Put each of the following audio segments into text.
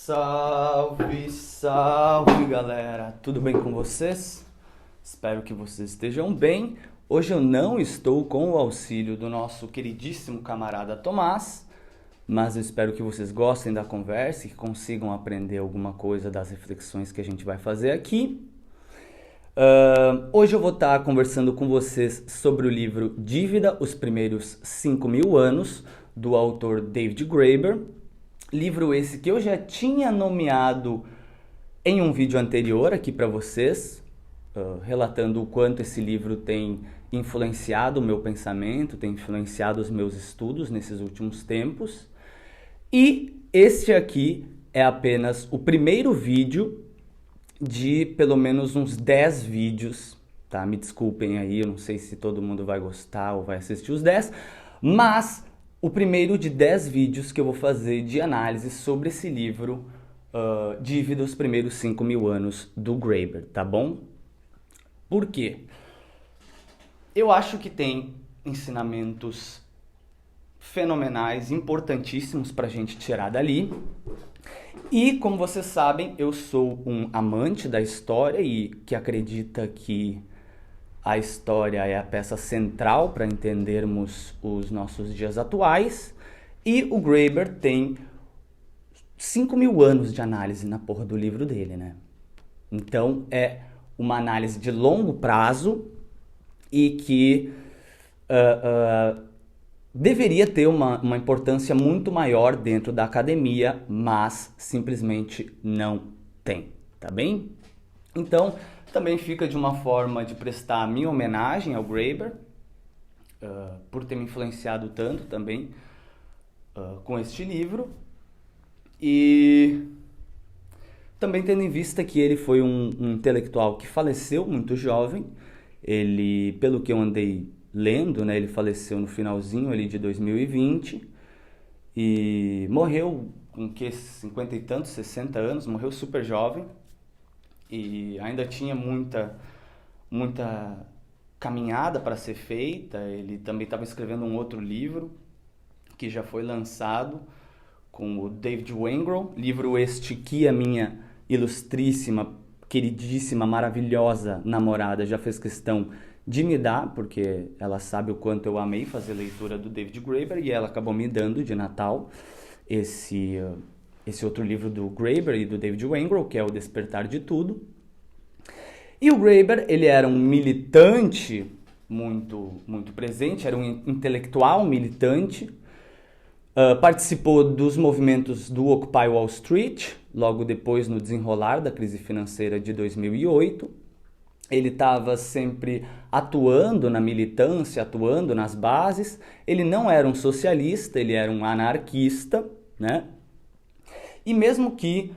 Salve, salve galera! Tudo bem com vocês? Espero que vocês estejam bem. Hoje eu não estou com o auxílio do nosso queridíssimo camarada Tomás, mas eu espero que vocês gostem da conversa e que consigam aprender alguma coisa das reflexões que a gente vai fazer aqui. Hoje eu vou estar conversando com vocês sobre o livro Dívida, os primeiros 5.000 anos, do autor David Graeber. Livro esse que eu já tinha nomeado em um vídeo anterior aqui para vocês, relatando o quanto esse livro tem influenciado o meu pensamento, tem influenciado os meus estudos nesses últimos tempos. E este aqui é apenas o primeiro vídeo de pelo menos uns 10 vídeos, tá? Me desculpem aí, eu não sei se todo mundo vai gostar ou vai assistir os 10, mas o primeiro de 10 vídeos que eu vou fazer de análise sobre esse livro, Dívida, os primeiros 5.000 anos, do Graeber, tá bom? Por quê? Eu acho que tem ensinamentos fenomenais, importantíssimos para a gente tirar dali. E, como vocês sabem, eu sou um amante da história e que acredita que a história é a peça central para entendermos os nossos dias atuais. E o Graeber tem 5.000 anos de análise na porra do livro dele, né? Então, é uma análise de longo prazo e que deveria ter uma importância muito maior dentro da academia, mas simplesmente não tem, tá bem? Então, também fica de uma forma de prestar a minha homenagem ao Graeber, por ter me influenciado tanto também com este livro, e também tendo em vista que ele foi um intelectual que faleceu muito jovem. Ele, pelo que eu andei lendo, né, ele faleceu no finalzinho ali de 2020 e morreu com 50 e tantos, 60 anos, morreu super jovem. E ainda tinha muita caminhada para ser feita. Ele também estava escrevendo um outro livro que já foi lançado com o David Wengrow, livro este que a minha ilustríssima, queridíssima, maravilhosa namorada já fez questão de me dar, porque ela sabe o quanto eu amei fazer leitura do David Graeber, e ela acabou me dando de Natal esse outro livro do Graeber e do David Wengrow, que é O Despertar de Tudo. E o Graeber, ele era um militante muito presente, era um intelectual militante, participou dos movimentos do Occupy Wall Street, logo depois no desenrolar da crise financeira de 2008. Ele estava sempre atuando na militância, atuando nas bases. Ele não era um socialista, ele era um anarquista, né? E mesmo que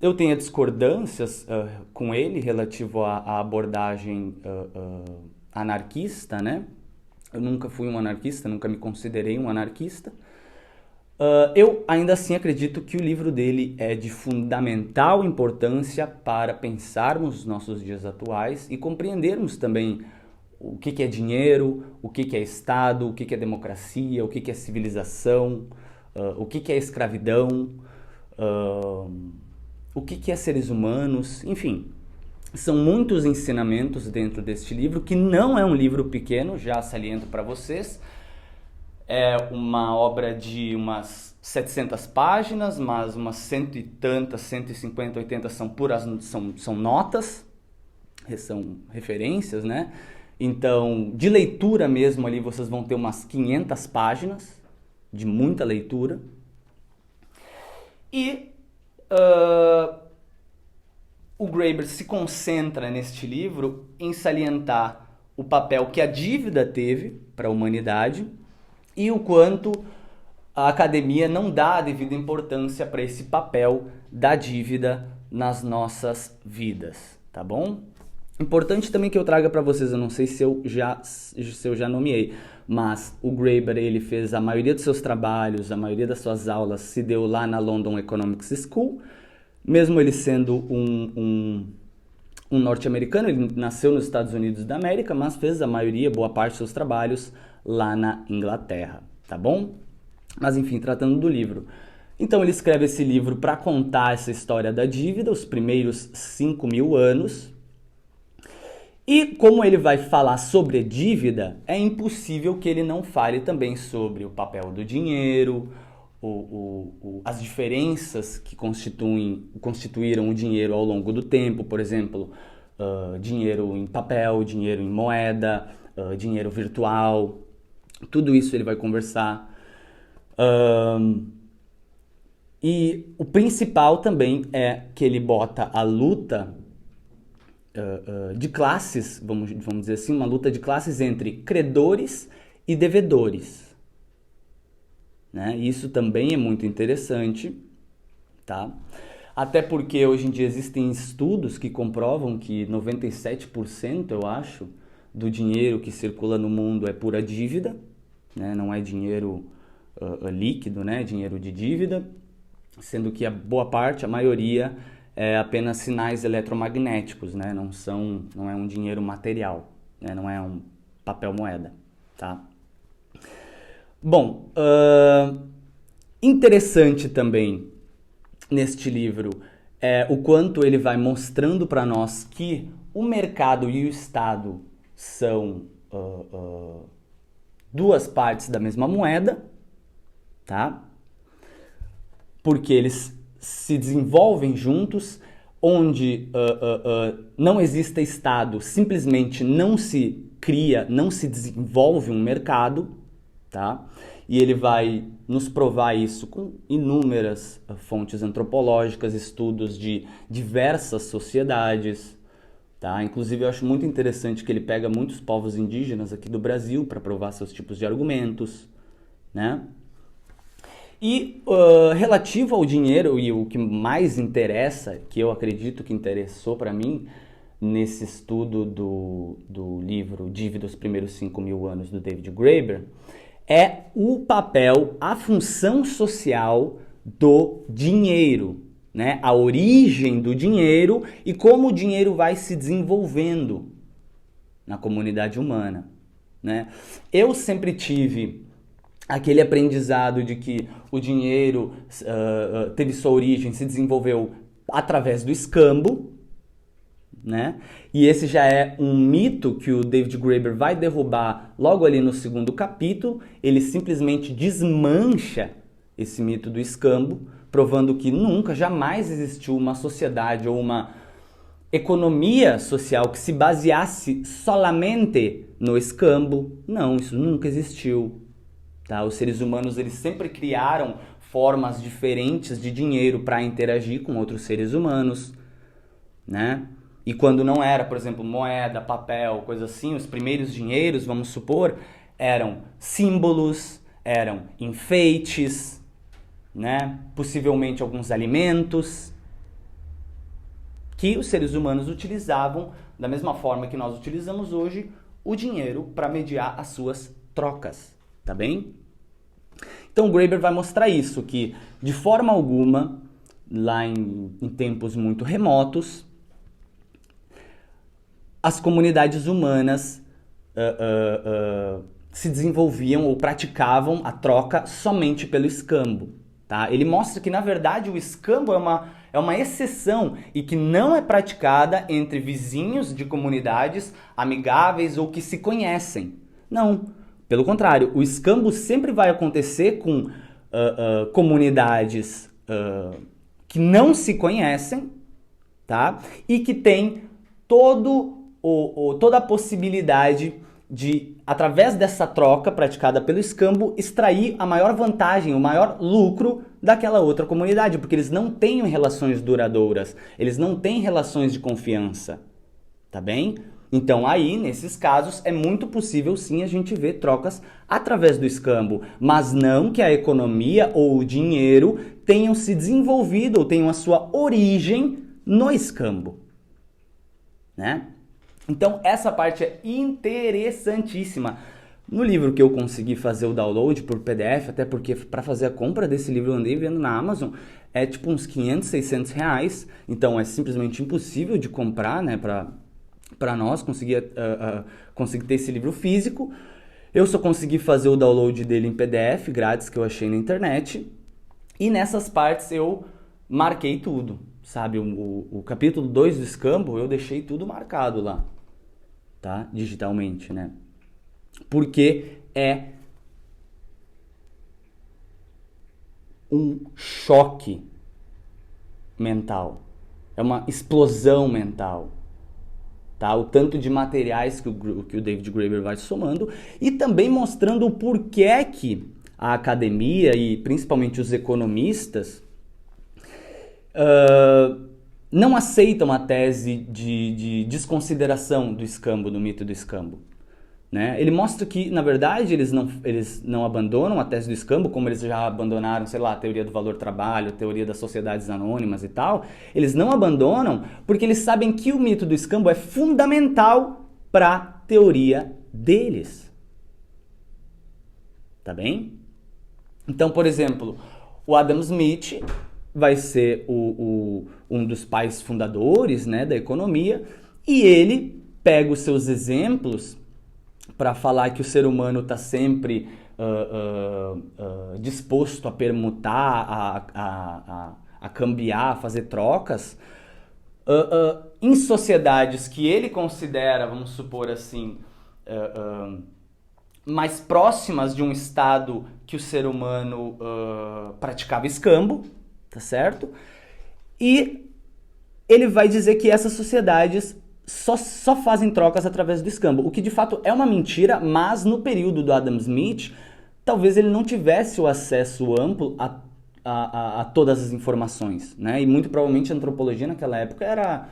eu tenha discordâncias com ele relativo à abordagem anarquista, né? Eu nunca fui um anarquista, nunca me considerei um anarquista. Eu ainda assim acredito que o livro dele é de fundamental importância para pensarmos os nossos dias atuais e compreendermos também o que é dinheiro, o que é Estado, o que é democracia, o que é civilização, o que é escravidão, o que é seres humanos, enfim. São muitos ensinamentos dentro deste livro, que não é um livro pequeno, já saliento para vocês. É uma obra de umas 700 páginas, mas umas 100 e tantas, 150, 80 são notas, são referências, né? Então, de leitura mesmo ali, vocês vão ter umas 500 páginas de muita leitura. E o Graeber se concentra neste livro em salientar o papel que a dívida teve para a humanidade e o quanto a academia não dá a devida importância para esse papel da dívida nas nossas vidas, tá bom? Importante também que eu traga para vocês, eu não sei se eu já nomeei, mas o Graeber, ele fez a maioria dos seus trabalhos, a maioria das suas aulas se deu lá na London Economics School, mesmo ele sendo um norte-americano. Ele nasceu nos Estados Unidos da América, mas fez a maioria, boa parte dos seus trabalhos lá na Inglaterra, tá bom? Mas enfim, tratando do livro, Então ele escreve esse livro para contar essa história da dívida, os primeiros 5.000 anos. E como ele vai falar sobre a dívida, é impossível que ele não fale também sobre o papel do dinheiro, as diferenças que constituíram o dinheiro ao longo do tempo, por exemplo, dinheiro em papel, dinheiro em moeda, dinheiro virtual, tudo isso ele vai conversar. E o principal também é que ele bota a luta de classes, vamos dizer assim, uma luta de classes entre credores e devedores. Né? Isso também é muito interessante, tá? Até porque hoje em dia existem estudos que comprovam que 97%, eu acho, do dinheiro que circula no mundo é pura dívida, né? Não é dinheiro líquido, né? Dinheiro de dívida, sendo que a boa parte, a maioria, é apenas sinais eletromagnéticos, né? Não é um dinheiro material, né? Não é um papel moeda, tá? Bom, interessante também neste livro é o quanto ele vai mostrando para nós que o mercado e o Estado são duas partes da mesma moeda, tá? Porque eles se desenvolvem juntos, onde não existe Estado, simplesmente não se cria, não se desenvolve um mercado, tá? E ele vai nos provar isso com inúmeras fontes antropológicas, estudos de diversas sociedades, tá? Inclusive eu acho muito interessante que ele pega muitos povos indígenas aqui do Brasil para provar seus tipos de argumentos, né? E relativo ao dinheiro, e o que mais interessa, que eu acredito que interessou para mim nesse estudo do livro Dívida, os primeiros 5.000 anos, do David Graeber, é o papel, a função social do dinheiro, né? A origem do dinheiro e como o dinheiro vai se desenvolvendo na comunidade humana, né? Eu sempre tive aquele aprendizado de que o dinheiro teve sua origem, se desenvolveu através do escambo, né? E esse já é um mito que o David Graeber vai derrubar logo ali no segundo capítulo. Ele simplesmente desmancha esse mito do escambo, provando que nunca, jamais existiu uma sociedade ou uma economia social que se baseasse solamente no escambo. Não, isso nunca existiu. Tá? Os seres humanos, eles sempre criaram formas diferentes de dinheiro para interagir com outros seres humanos, né? E quando não era, por exemplo, moeda, papel, coisa assim, os primeiros dinheiros, vamos supor, eram símbolos, eram enfeites, né? Possivelmente alguns alimentos, que os seres humanos utilizavam da mesma forma que nós utilizamos hoje o dinheiro para mediar as suas trocas, tá bem? Então o Graeber vai mostrar isso, que de forma alguma, lá em tempos muito remotos, as comunidades humanas se desenvolviam ou praticavam a troca somente pelo escambo. Tá? Ele mostra que, na verdade, o escambo é uma exceção e que não é praticada entre vizinhos de comunidades amigáveis ou que se conhecem. Não, pelo contrário, o escambo sempre vai acontecer com comunidades que não se conhecem, tá? E que tem toda a possibilidade de, através dessa troca praticada pelo escambo, extrair a maior vantagem, o maior lucro daquela outra comunidade, porque eles não têm relações duradouras, eles não têm relações de confiança, tá bem? Então aí, nesses casos, é muito possível sim a gente ver trocas através do escambo, mas não que a economia ou o dinheiro tenham se desenvolvido ou tenham a sua origem no escambo, né? Então essa parte é interessantíssima. No livro que eu consegui fazer o download por PDF, até porque para fazer a compra desse livro eu andei vendo na Amazon, é tipo uns 500, 600 reais. Então é simplesmente impossível de comprar, né, para nós conseguir ter esse livro físico. Eu só consegui fazer o download dele em PDF, grátis, que eu achei na internet. E nessas partes eu marquei tudo, sabe? O capítulo 2 do escambo eu deixei tudo marcado lá, tá? Digitalmente, né? Porque é um choque mental, é uma explosão mental, tá? O tanto de materiais que o David Graeber vai somando e também mostrando o porquê que a academia e principalmente os economistas não aceitam a tese de desconsideração do escambo, do mito do escambo. Né? Ele mostra que, na verdade, eles não abandonam a tese do escambo, como eles já abandonaram, sei lá, a teoria do valor-trabalho, a teoria das sociedades anônimas e tal. Eles não abandonam porque eles sabem que o mito do escambo é fundamental para a teoria deles. Tá bem? Então, por exemplo, o Adam Smith vai ser um dos pais fundadores, né, da economia, e ele pega os seus exemplos para falar que o ser humano está sempre disposto a permutar, a cambiar, a fazer trocas, em sociedades que ele considera, vamos supor assim, mais próximas de um estado que o ser humano praticava escambo, tá certo? E ele vai dizer que essas sociedades só fazem trocas através do escambo, o que de fato é uma mentira, mas no período do Adam Smith, talvez ele não tivesse o acesso amplo a todas as informações, né? E muito provavelmente a antropologia naquela época era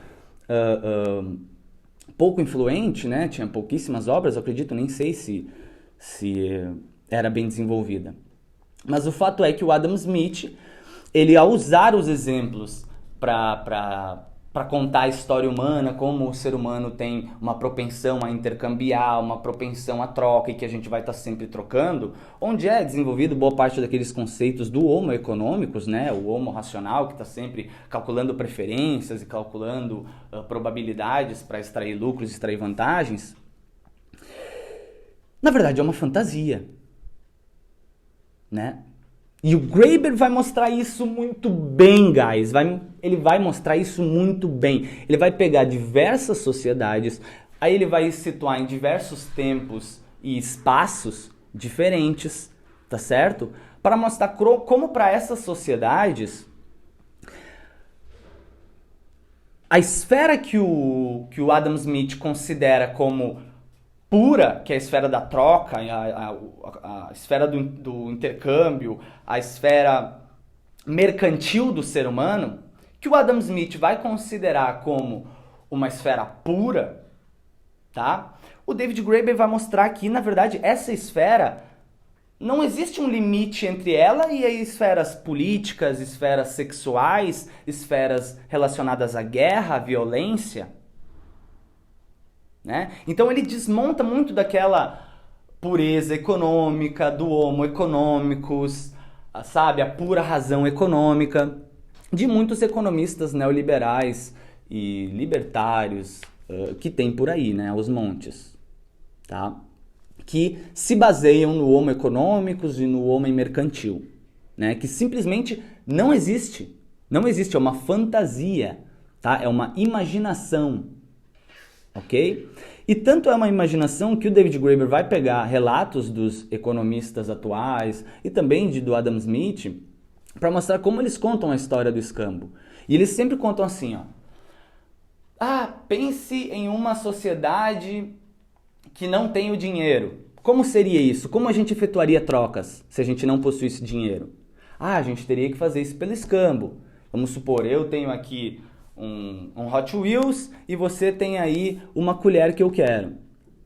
pouco influente, né? Tinha pouquíssimas obras, eu acredito, nem sei se era bem desenvolvida. Mas o fato é que o Adam Smith, ele ao usar os exemplos para contar a história humana, como o ser humano tem uma propensão a intercambiar, uma propensão à troca e que a gente vai estar sempre trocando, onde é desenvolvido boa parte daqueles conceitos do homo econômicos, né? O homo racional que está sempre calculando preferências e calculando probabilidades para extrair lucros, extrair vantagens. Na verdade é uma fantasia, né? E o Graeber vai mostrar isso muito bem, guys. Ele vai mostrar isso muito bem. Ele vai pegar diversas sociedades, aí ele vai situar em diversos tempos e espaços diferentes, tá certo? Para mostrar como para essas sociedades, a esfera que o Adam Smith considera como pura, que é a esfera da troca, a esfera do intercâmbio, a esfera mercantil do ser humano, que o Adam Smith vai considerar como uma esfera pura, tá? O David Graeber vai mostrar que, na verdade, essa esfera não existe um limite entre ela e as esferas políticas, esferas sexuais, esferas relacionadas à guerra, à violência. Né? Então ele desmonta muito daquela pureza econômica, do homo economicus, sabe? A pura razão econômica de muitos economistas neoliberais e libertários que tem por aí, né? Aos montes, tá? Que se baseiam no homo economicus e no homem mercantil, né? Que simplesmente não existe. Não existe, é uma fantasia, tá? É uma imaginação. Ok? E tanto é uma imaginação que o David Graeber vai pegar relatos dos economistas atuais e também do Adam Smith para mostrar como eles contam a história do escambo. E eles sempre contam assim, ó. Pense em uma sociedade que não tem o dinheiro. Como seria isso? Como a gente efetuaria trocas se a gente não possuísse dinheiro? A gente teria que fazer isso pelo escambo. Vamos supor, eu tenho aqui um Hot Wheels e você tem aí uma colher que eu quero.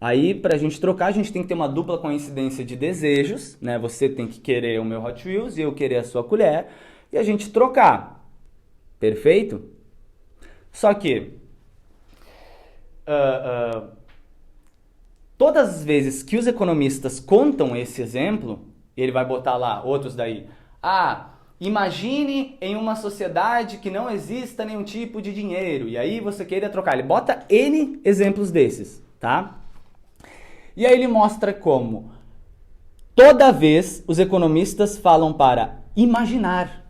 Aí, pra gente trocar, a gente tem que ter uma dupla coincidência de desejos, né? Você tem que querer o meu Hot Wheels e eu querer a sua colher e a gente trocar. Perfeito? Só que todas as vezes que os economistas contam esse exemplo, ele vai botar lá outros daí. Imagine em uma sociedade que não exista nenhum tipo de dinheiro e aí você queira trocar. Ele bota N exemplos desses, tá? E aí ele mostra como toda vez os economistas falam para imaginar.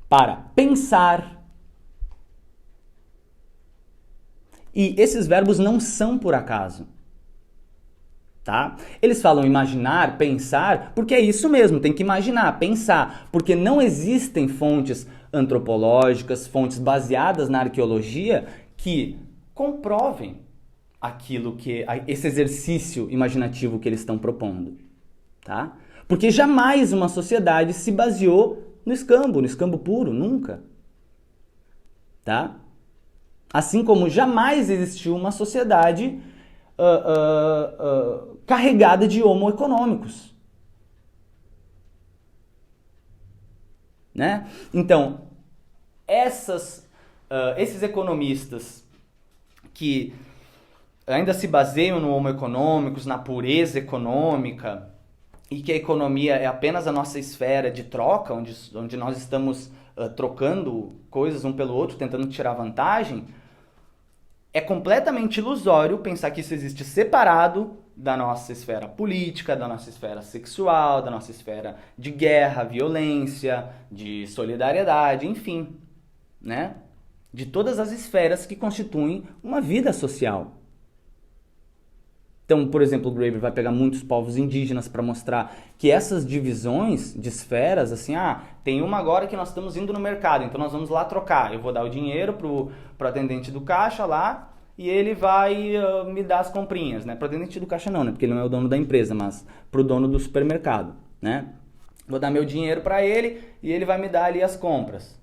para pensar. E esses verbos não são por acaso. Tá? Eles falam imaginar, pensar, porque é isso mesmo, tem que imaginar, pensar, porque não existem fontes antropológicas, fontes baseadas na arqueologia que comprovem aquilo que esse exercício imaginativo que eles estão propondo, tá? Porque jamais uma sociedade se baseou no escambo puro, nunca, tá? Assim como jamais existiu uma sociedade carregada de homo econômicos, né? Então, esses economistas que ainda se baseiam no homo econômicos, na pureza econômica, e que a economia é apenas a nossa esfera de troca, onde nós estamos trocando coisas um pelo outro, tentando tirar vantagem, é completamente ilusório pensar que isso existe separado da nossa esfera política, da nossa esfera sexual, da nossa esfera de guerra, violência, de solidariedade, enfim, né? De todas as esferas que constituem uma vida social. Então, por exemplo, o Graeber vai pegar muitos povos indígenas para mostrar que essas divisões de esferas, assim, tem uma agora que nós estamos indo no mercado, então nós vamos lá trocar. Eu vou dar o dinheiro pro atendente do caixa lá e ele vai me dar as comprinhas, né? Pro atendente do caixa não, né? Porque ele não é o dono da empresa, mas pro dono do supermercado, né? Vou dar meu dinheiro para ele e ele vai me dar ali as compras,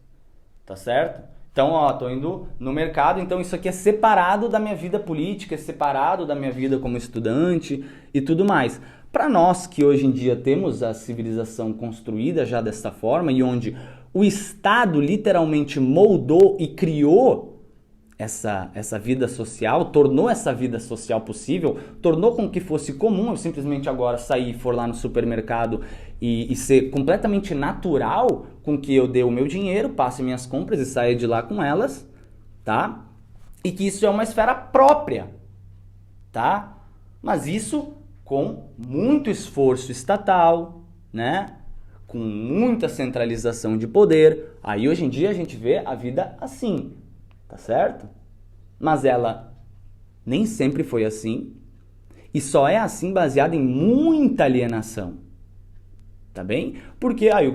tá certo? Então, tô indo no mercado, então isso aqui é separado da minha vida política, é separado da minha vida como estudante e tudo mais. Para nós que hoje em dia temos a civilização construída já dessa forma e onde o Estado literalmente moldou e criou essa vida social, tornou essa vida social possível, tornou com que fosse comum eu simplesmente agora sair e for lá no supermercado e ser completamente natural com que eu dê o meu dinheiro, passe minhas compras e saia de lá com elas, tá? E que isso é uma esfera própria, tá? Mas isso com muito esforço estatal, né? Com muita centralização de poder. Aí hoje em dia a gente vê a vida assim, tá certo? Mas ela nem sempre foi assim e só é assim baseada em muita alienação, tá bem? Porque aí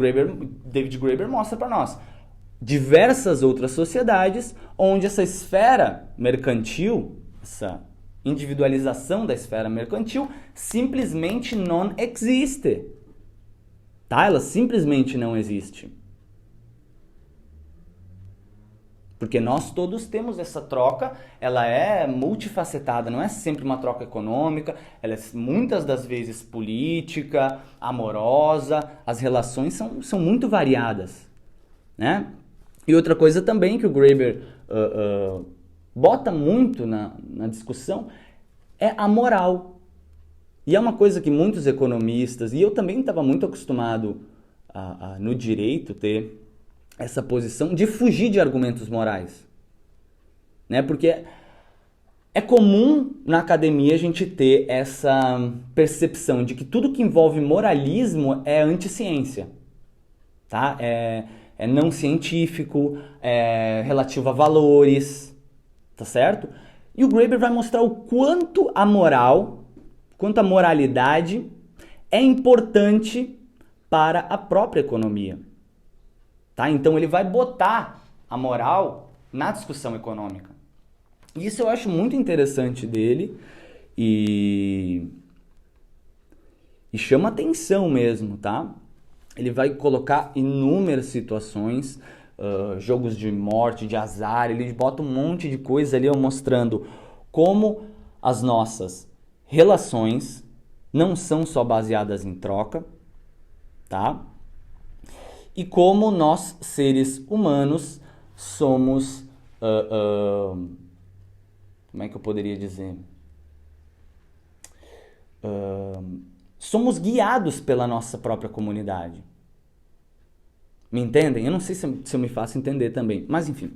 David Graeber mostra para nós diversas outras sociedades onde essa esfera mercantil, essa individualização da esfera mercantil simplesmente não existe, tá? Ela simplesmente não existe. Porque nós todos temos essa troca, ela é multifacetada, não é sempre uma troca econômica, ela é muitas das vezes política, amorosa, as relações são muito variadas, né? E outra coisa também que o Graeber bota muito na discussão é a moral. E é uma coisa que muitos economistas, e eu também estava muito acostumado no direito ter essa posição de fugir de argumentos morais, né? Porque é comum na academia a gente ter essa percepção de que tudo que envolve moralismo é anticiência, tá? É não científico, é relativo a valores, tá certo? E o Graeber vai mostrar o quanto a moral, quanto a moralidade é importante para a própria economia. Tá? Então ele vai botar a moral na discussão econômica. Isso eu acho muito interessante dele e chama atenção mesmo, tá? Ele vai colocar inúmeras situações, jogos de morte, de azar, ele bota um monte de coisa ali mostrando como as nossas relações não são só baseadas em troca, tá? E como nós, seres humanos, somos... como é que eu poderia dizer? Somos guiados pela nossa própria comunidade. Me entendem? Eu não sei se eu me faço entender também, mas enfim.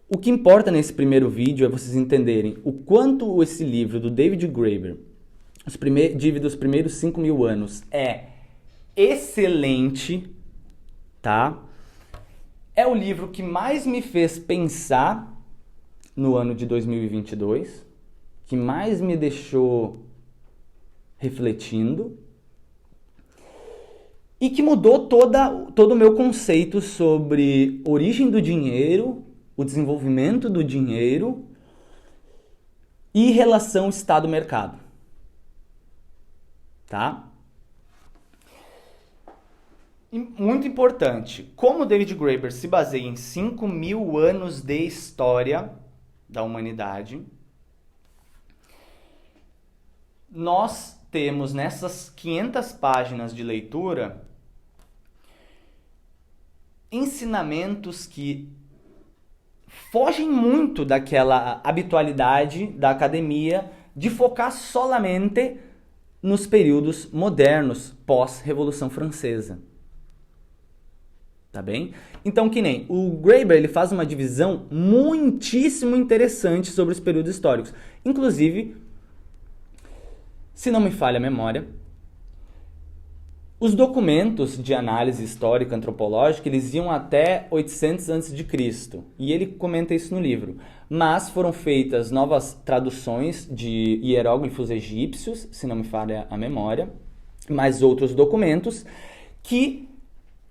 O que importa nesse primeiro vídeo é vocês entenderem o quanto esse livro do David Graeber, Dívida dos Primeiros 5.000 Anos, é excelente, tá? É o livro que mais me fez pensar no ano de 2022, que mais me deixou refletindo e que mudou todo o meu conceito sobre origem do dinheiro, o desenvolvimento do dinheiro e relação Estado-mercado. Tá? E muito importante, como David Graeber se baseia em 5.000 anos de história da humanidade, nós temos nessas 500 páginas de leitura ensinamentos que fogem muito daquela habitualidade da academia de focar solamente nos períodos modernos pós-Revolução Francesa. Tá bem? Então, que nem o Graeber, ele faz uma divisão muitíssimo interessante sobre os períodos históricos. Inclusive, se não me falha a memória, os documentos de análise histórica antropológica, eles iam até 800 a.C. E ele comenta isso no livro. Mas foram feitas novas traduções de hieróglifos egípcios, se não me falha a memória, mais outros documentos que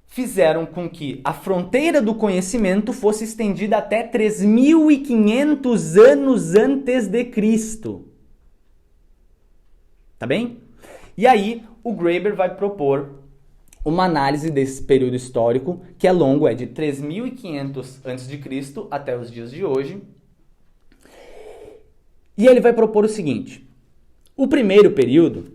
fizeram com que a fronteira do conhecimento fosse estendida até 3.500 anos antes de Cristo. Tá bem? E aí, o Graeber vai propor uma análise desse período histórico, que é longo, é de 3.500 a.C. até os dias de hoje. E ele vai propor o seguinte: o primeiro período,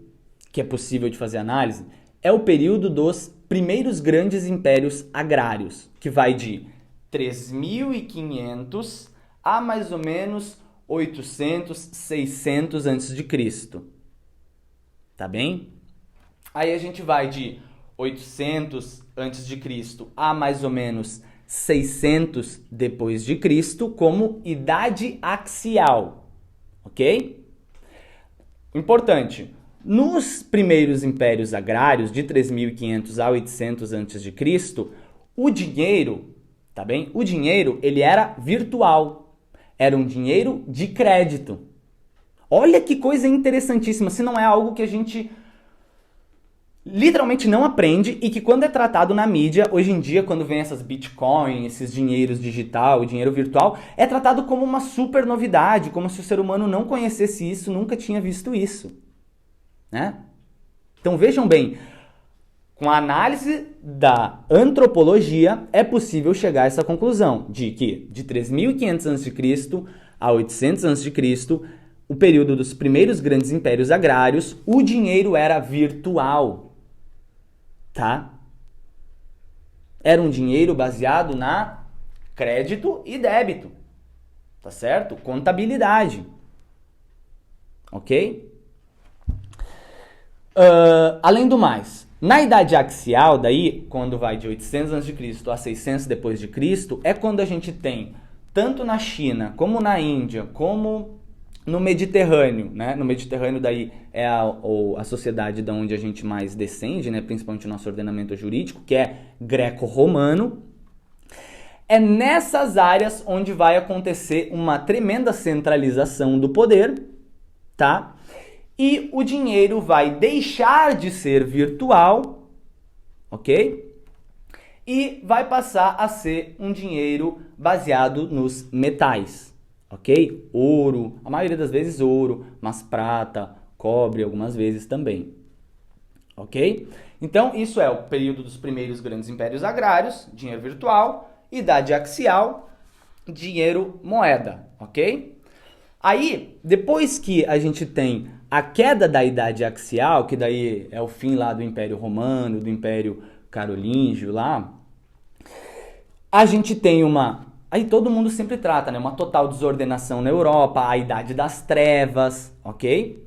que é possível de fazer análise, é o período dos primeiros grandes impérios agrários, que vai de 3.500 a mais ou menos 800, 600 a.C. Tá bem? Aí a gente vai de 800 a.C. a mais ou menos 600 depois de Cristo como idade axial, ok? Importante, nos primeiros impérios agrários, de 3.500 a 800 a.C., o dinheiro, tá bem? O dinheiro, ele era virtual, era um dinheiro de crédito. Olha que coisa interessantíssima, se não é algo que a gente literalmente não aprende e que quando é tratado na mídia, hoje em dia, quando vem essas Bitcoin, esses dinheiros digital, dinheiro virtual, é tratado como uma super novidade, como se o ser humano não conhecesse isso, nunca tinha visto isso. Né? Então vejam bem, com a análise da antropologia é possível chegar a essa conclusão de que de 3.500 a.C. a 800 a.C., o período dos primeiros grandes impérios agrários, o dinheiro era virtual, tá? Era um dinheiro baseado na crédito e débito, tá certo? Contabilidade, ok? Além do mais, na idade axial, daí, quando vai de 800 a.C. a 600 depois de Cristo, é quando a gente tem, tanto na China, como na Índia, como no Mediterrâneo, né? No Mediterrâneo daí é a sociedade da onde a gente mais descende, né? Principalmente o nosso ordenamento jurídico, que é greco-romano. É nessas áreas onde vai acontecer uma tremenda centralização do poder, tá? E o dinheiro vai deixar de ser virtual, ok? E vai passar a ser um dinheiro baseado nos metais, ok? Ouro, a maioria das vezes ouro, mas prata, cobre, algumas vezes também, ok? Então, isso é o período dos primeiros grandes impérios agrários, dinheiro virtual, idade axial, dinheiro moeda, ok? Aí, depois que a gente tem a queda da idade axial, que daí é o fim lá do Império Romano, do Império Carolíngio lá, a gente tem aí todo mundo sempre trata, né? Uma total desordenação na Europa, a Idade das Trevas, ok?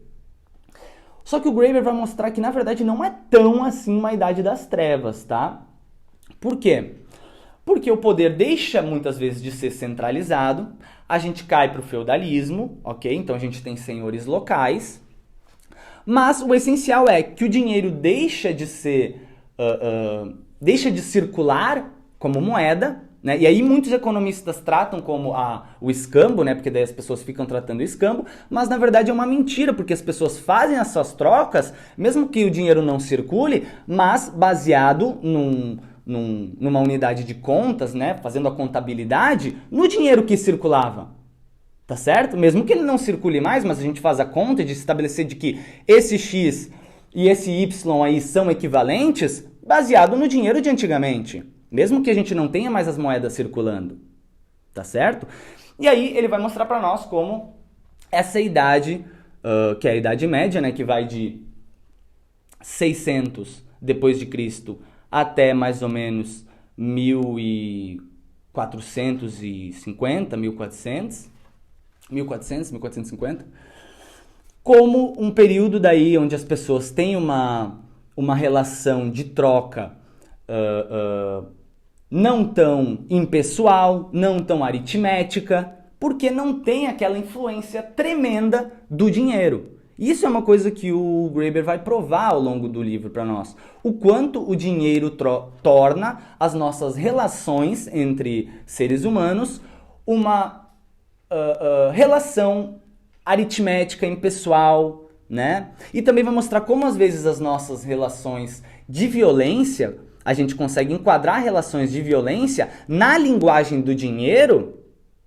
Só que o Graeber vai mostrar que, na verdade, não é tão assim uma Idade das Trevas, tá? Por quê? Porque o poder deixa, muitas vezes, de ser centralizado, a gente cai para o feudalismo, ok? Então a gente tem senhores locais, mas o essencial é que o dinheiro deixa de circular como moeda, né? E aí muitos economistas tratam como o escambo, né? Porque daí as pessoas ficam tratando o escambo, mas na verdade é uma mentira, porque as pessoas fazem essas trocas, mesmo que o dinheiro não circule, mas baseado numa unidade de contas, né? Fazendo a contabilidade no dinheiro que circulava. Tá certo? Mesmo que ele não circule mais, mas a gente faz a conta de estabelecer de que esse X e esse Y aí são equivalentes, baseado no dinheiro de antigamente. Mesmo que a gente não tenha mais as moedas circulando, tá certo? E aí ele vai mostrar para nós como essa idade, que é a Idade Média, né, que vai de 600 depois de Cristo até mais ou menos 1450, 1450, como um período daí onde as pessoas têm uma relação de troca não tão impessoal, não tão aritmética, porque não tem aquela influência tremenda do dinheiro. Isso é uma coisa que o Graeber vai provar ao longo do livro para nós. O quanto o dinheiro torna as nossas relações entre seres humanos uma relação aritmética, impessoal, né? E também vai mostrar como às vezes as nossas relações de violência, a gente consegue enquadrar relações de violência na linguagem do dinheiro,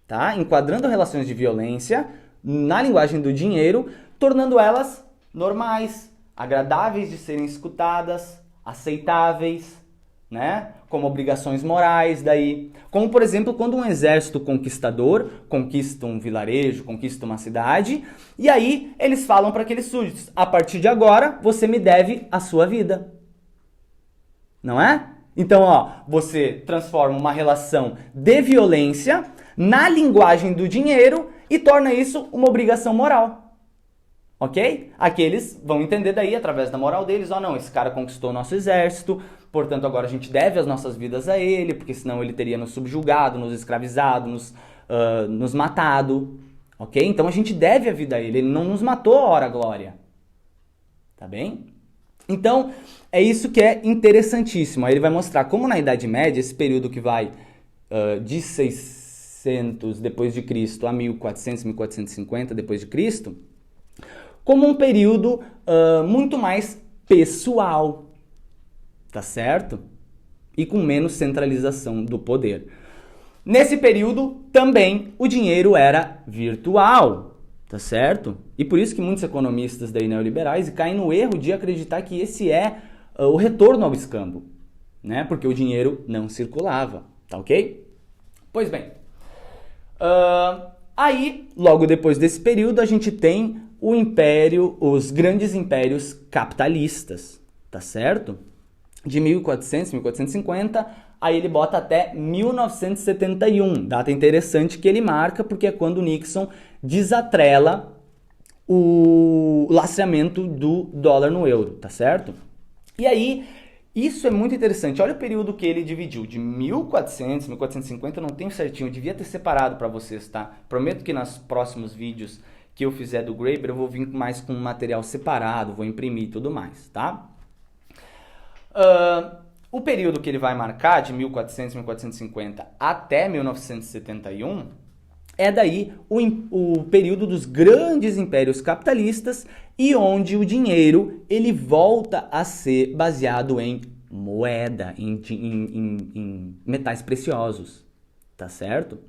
tá? Enquadrando relações de violência na linguagem do dinheiro, tornando elas normais, agradáveis de serem escutadas, aceitáveis, né? Como obrigações morais daí. Como, por exemplo, quando um exército conquistador conquista um vilarejo, conquista uma cidade, e aí eles falam para aqueles súditos, a partir de agora você me deve a sua vida. Não é? Então, ó, você transforma uma relação de violência na linguagem do dinheiro e torna isso uma obrigação moral. Ok? Aqueles vão entender daí, através da moral deles, ó, não, esse cara conquistou o nosso exército, portanto agora a gente deve as nossas vidas a ele, porque senão ele teria nos subjugado, nos escravizado, nos matado. Ok? Então a gente deve a vida a ele, ele não nos matou, ora glória. Tá bem? Então, é isso que é interessantíssimo. Aí ele vai mostrar como na Idade Média, esse período que vai de 600 depois de Cristo a 1400, 1450 depois de Cristo, como um período muito mais pessoal, tá certo? E com menos centralização do poder. Nesse período, também, o dinheiro era virtual. Tá certo? E por isso que muitos economistas daí neoliberais caem no erro de acreditar que esse é o retorno ao escambo, né? Porque o dinheiro não circulava, tá ok? Pois bem, aí, logo depois desse período, a gente tem o império, os grandes impérios capitalistas, tá certo? De 1400, 1450, aí ele bota até 1971, data interessante que ele marca, porque é quando Nixon desatrela o lastreamento do dólar no euro, tá certo? E aí, isso é muito interessante. Olha o período que ele dividiu, de 1400, 1450, eu não tenho certinho, eu devia ter separado para vocês, tá? Prometo que nos próximos vídeos que eu fizer do Graeber, eu vou vir mais com material separado, vou imprimir e tudo mais, tá? O período que ele vai marcar, de 1400, 1450 até 1971, é daí o período dos grandes impérios capitalistas e onde o dinheiro ele volta a ser baseado em moeda, em metais preciosos, tá certo?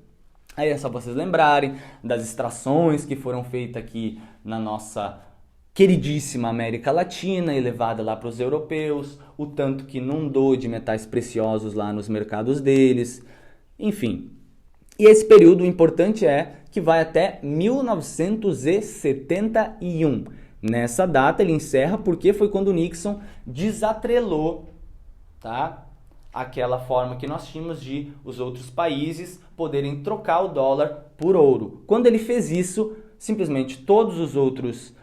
Aí é só vocês lembrarem das extrações que foram feitas aqui na nossa queridíssima América Latina e levada lá para os europeus, o tanto que inundou de metais preciosos lá nos mercados deles, enfim. E esse período importante é que vai até 1971. Nessa data ele encerra porque foi quando Nixon desatrelou, tá? Aquela forma que nós tínhamos de os outros países poderem trocar o dólar por ouro. Quando ele fez isso, simplesmente todos os outros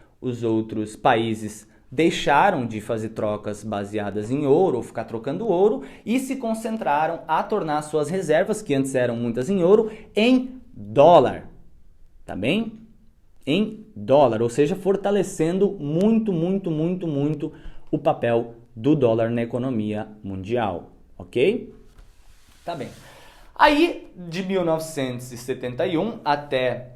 países deixaram de fazer trocas baseadas em ouro ou ficar trocando ouro e se concentraram a tornar suas reservas, que antes eram muitas em ouro, em dólar, tá bem? Em dólar, ou seja, fortalecendo muito o papel do dólar na economia mundial, ok? Tá bem. Aí, de 1971 até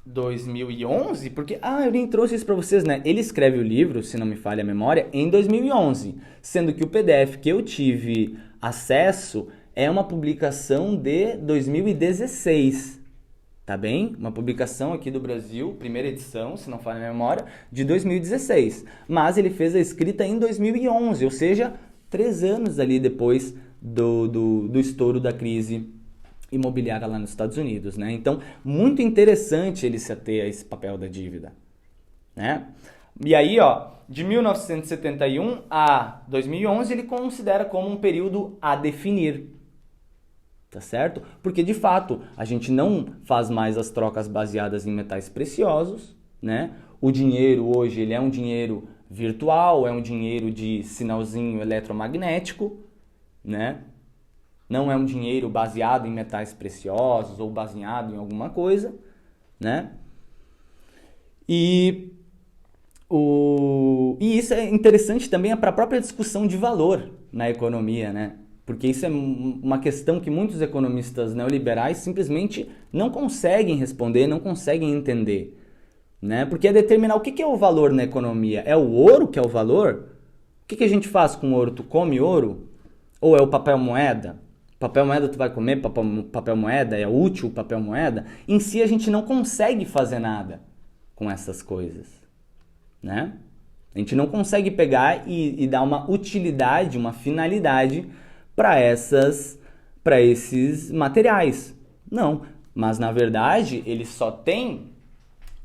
2011, porque, eu nem trouxe isso para vocês, né? Ele escreve o livro, se não me falha a memória, em 2011, sendo que o PDF que eu tive acesso é uma publicação de 2016, tá bem? Uma publicação aqui do Brasil, primeira edição, se não falha a memória, de 2016. Mas ele fez a escrita em 2011, ou seja, 3 anos ali depois do estouro da crise imobiliária lá nos Estados Unidos, né? Então, muito interessante ele se ater a esse papel da dívida, né? E aí, de 1971 a 2011, ele considera como um período a definir, tá certo? Porque, de fato, a gente não faz mais as trocas baseadas em metais preciosos, né? O dinheiro hoje, ele é um dinheiro virtual, é um dinheiro de sinalzinho eletromagnético, né? Não é um dinheiro baseado em metais preciosos ou baseado em alguma coisa, né? E isso é interessante também para a própria discussão de valor na economia, né? Porque isso é uma questão que muitos economistas neoliberais simplesmente não conseguem responder, não conseguem entender, né? Porque é determinar o que é o valor na economia. É o ouro que é o valor? O que a gente faz com ouro? Tu come ouro? Ou é o papel moeda? Papel moeda tu vai comer, papel moeda é útil, papel moeda. Em si a gente não consegue fazer nada com essas coisas, né? A gente não consegue pegar e dar uma utilidade, uma finalidade para esses materiais. Não, mas na verdade ele só tem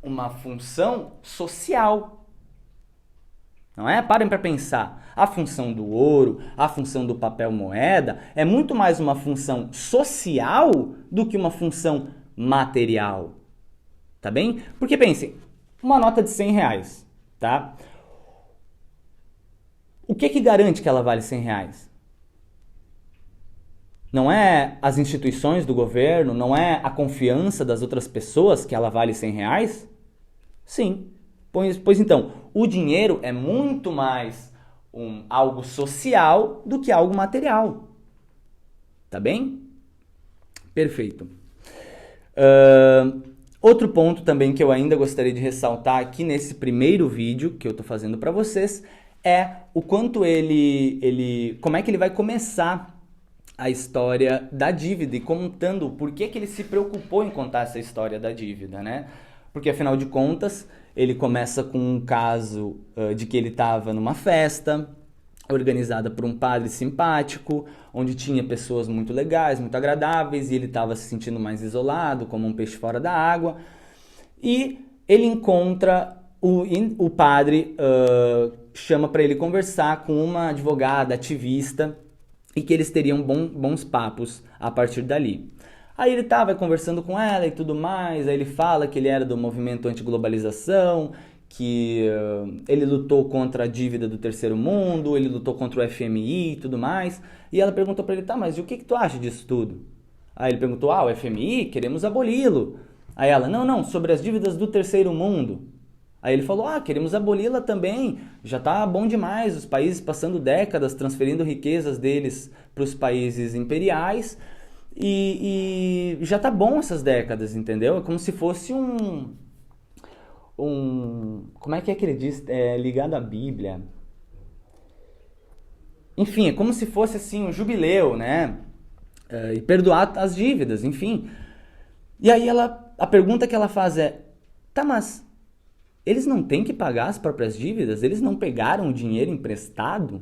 uma função social. Não é? Parem para pensar. A função do ouro, a função do papel moeda é muito mais uma função social do que uma função material. Tá bem? Porque pensem, uma nota de 100 reais, tá? O que garante que ela vale 100 reais? Não é as instituições do governo, não é a confiança das outras pessoas que ela vale 100 reais? Sim. Pois então, o dinheiro é muito mais algo social do que algo material. Tá bem? Perfeito. Outro ponto também que eu ainda gostaria de ressaltar aqui nesse primeiro vídeo que eu estou fazendo para vocês é o quanto como é que ele vai começar a história da dívida e contando o porquê que ele se preocupou em contar essa história da dívida, né? Porque, afinal de contas, ele começa com um caso de que ele estava numa festa organizada por um padre simpático, onde tinha pessoas muito legais, muito agradáveis, e ele estava se sentindo mais isolado, como um peixe fora da água. E ele encontra o padre, chama para ele conversar com uma advogada ativista e que eles teriam bons papos a partir dali. Aí ele vai conversando com ela e tudo mais, aí ele fala que ele era do movimento antiglobalização, que ele lutou contra a dívida do terceiro mundo, ele lutou contra o FMI e tudo mais. E ela perguntou para ele, mas e o que tu acha disso tudo? Aí ele perguntou, o FMI, queremos aboli-lo. Aí ela, não, sobre as dívidas do terceiro mundo. Aí ele falou, queremos aboli-la também, já tá bom demais, os países passando décadas transferindo riquezas deles para os países imperiais, e já tá bom essas décadas, entendeu? É como se fosse como é que ele diz? É ligado à Bíblia. Enfim, é como se fosse assim um jubileu, né? E perdoar as dívidas, enfim. E aí a pergunta que ela faz é, mas eles não têm que pagar as próprias dívidas? Eles não pegaram o dinheiro emprestado?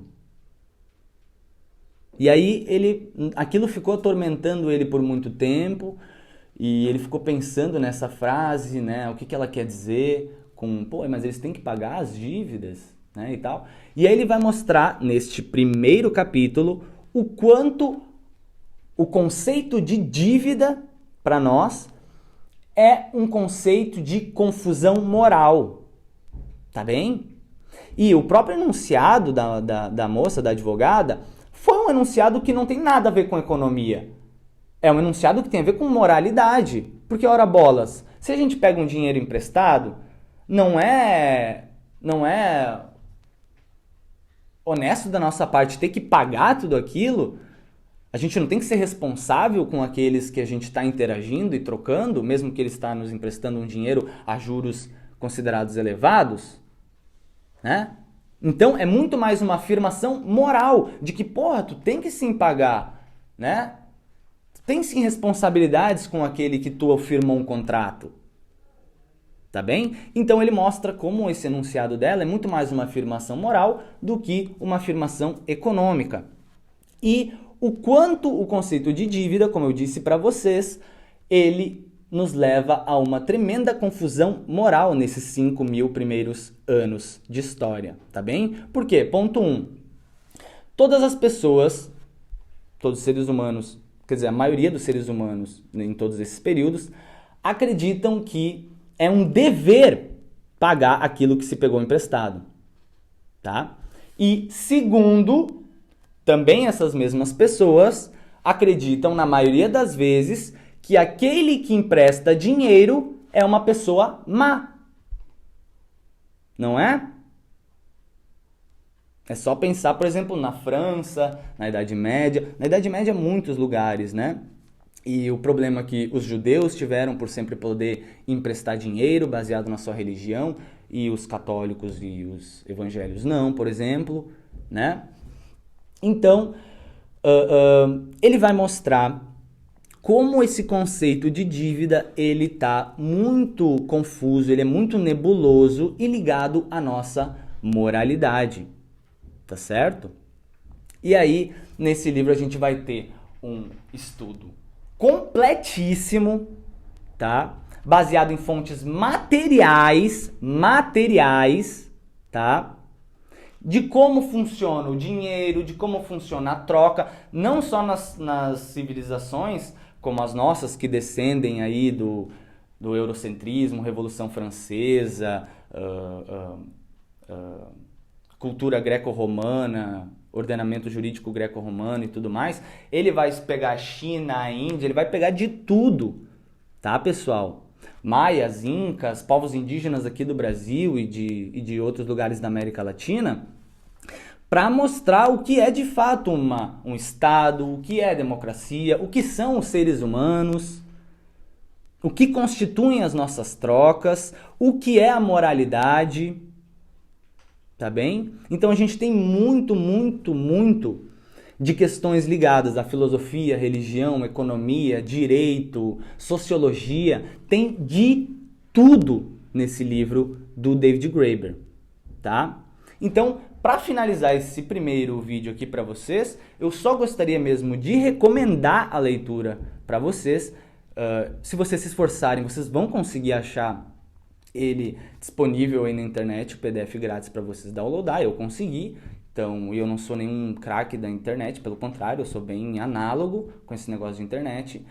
E aí aquilo ficou atormentando ele por muito tempo, e ele ficou pensando nessa frase, né? O que ela quer dizer mas eles têm que pagar as dívidas, né? E tal. E aí ele vai mostrar neste primeiro capítulo o quanto o conceito de dívida para nós é um conceito de confusão moral, tá bem? E o próprio enunciado da moça, da advogada, foi um enunciado que não tem nada a ver com economia. É um enunciado que tem a ver com moralidade. Porque, ora bolas, se a gente pega um dinheiro emprestado, não é honesto da nossa parte ter que pagar tudo aquilo? A gente não tem que ser responsável com aqueles que a gente está interagindo e trocando, mesmo que ele está nos emprestando um dinheiro a juros considerados elevados, né? Então é muito mais uma afirmação moral de que, porra, tu tem que sim pagar, né? Tu tem sim responsabilidades com aquele que tu firmou um contrato. Tá bem? Então ele mostra como esse enunciado dela é muito mais uma afirmação moral do que uma afirmação econômica. E o quanto o conceito de dívida, como eu disse para vocês, ele nos leva a uma tremenda confusão moral nesses 5.000 primeiros anos de história, tá bem? Por quê? Ponto 1. Todas as pessoas, todos os seres humanos, quer dizer, a maioria dos seres humanos em todos esses períodos, acreditam que é um dever pagar aquilo que se pegou emprestado, tá? E segundo, também essas mesmas pessoas acreditam, na maioria das vezes, que aquele que empresta dinheiro é uma pessoa má. Não é? É só pensar, por exemplo, na França, na Idade Média. Na Idade Média, muitos lugares, né? E o problema que os judeus tiveram por sempre poder emprestar dinheiro baseado na sua religião, e os católicos e os evangélicos não, por exemplo, né? Então, ele vai mostrar como esse conceito de dívida ele está muito confuso, ele é muito nebuloso e ligado à nossa moralidade, tá certo? E aí, nesse livro a gente vai ter um estudo completíssimo, tá? Baseado em fontes materiais, tá? De como funciona o dinheiro, de como funciona a troca, não só nas civilizações, como as nossas que descendem aí do eurocentrismo, Revolução Francesa, cultura greco-romana, ordenamento jurídico greco-romano e tudo mais. Ele vai pegar a China, a Índia, ele vai pegar de tudo, tá, pessoal? Maias, incas, povos indígenas aqui do Brasil e de outros lugares da América Latina, para mostrar o que é de fato um Estado, o que é democracia, o que são os seres humanos, o que constituem as nossas trocas, o que é a moralidade, tá bem? Então a gente tem muito de questões ligadas à filosofia, religião, economia, direito, sociologia, tem de tudo nesse livro do David Graeber, tá? Então, para finalizar esse primeiro vídeo aqui para vocês, eu só gostaria mesmo de recomendar a leitura para vocês. Se vocês se esforçarem, vocês vão conseguir achar ele disponível aí na internet, o PDF grátis para vocês downloadar. Eu consegui. Então, eu não sou nenhum craque da internet, pelo contrário, eu sou bem análogo com esse negócio de internet.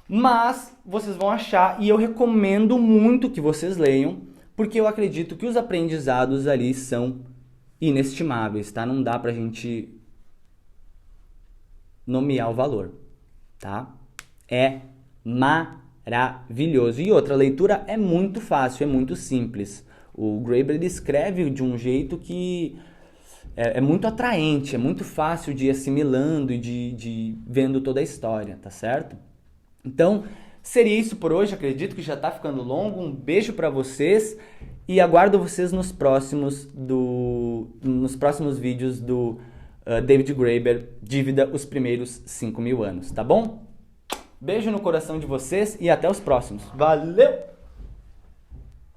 Mas vocês vão achar, e eu recomendo muito que vocês leiam, porque eu acredito que os aprendizados ali são inestimáveis, tá? Não dá pra gente nomear o valor, tá? É maravilhoso. E outra, a leitura é muito fácil, é muito simples. O Graeber ele escreve de um jeito que é muito atraente, é muito fácil de ir assimilando e de vendo toda a história, tá certo? Então, seria isso por hoje, acredito que já tá ficando longo. Um beijo pra vocês e aguardo vocês nos próximos vídeos do David Graeber, Dívida, os primeiros 5.000 anos, tá bom? Beijo no coração de vocês e até os próximos. Valeu!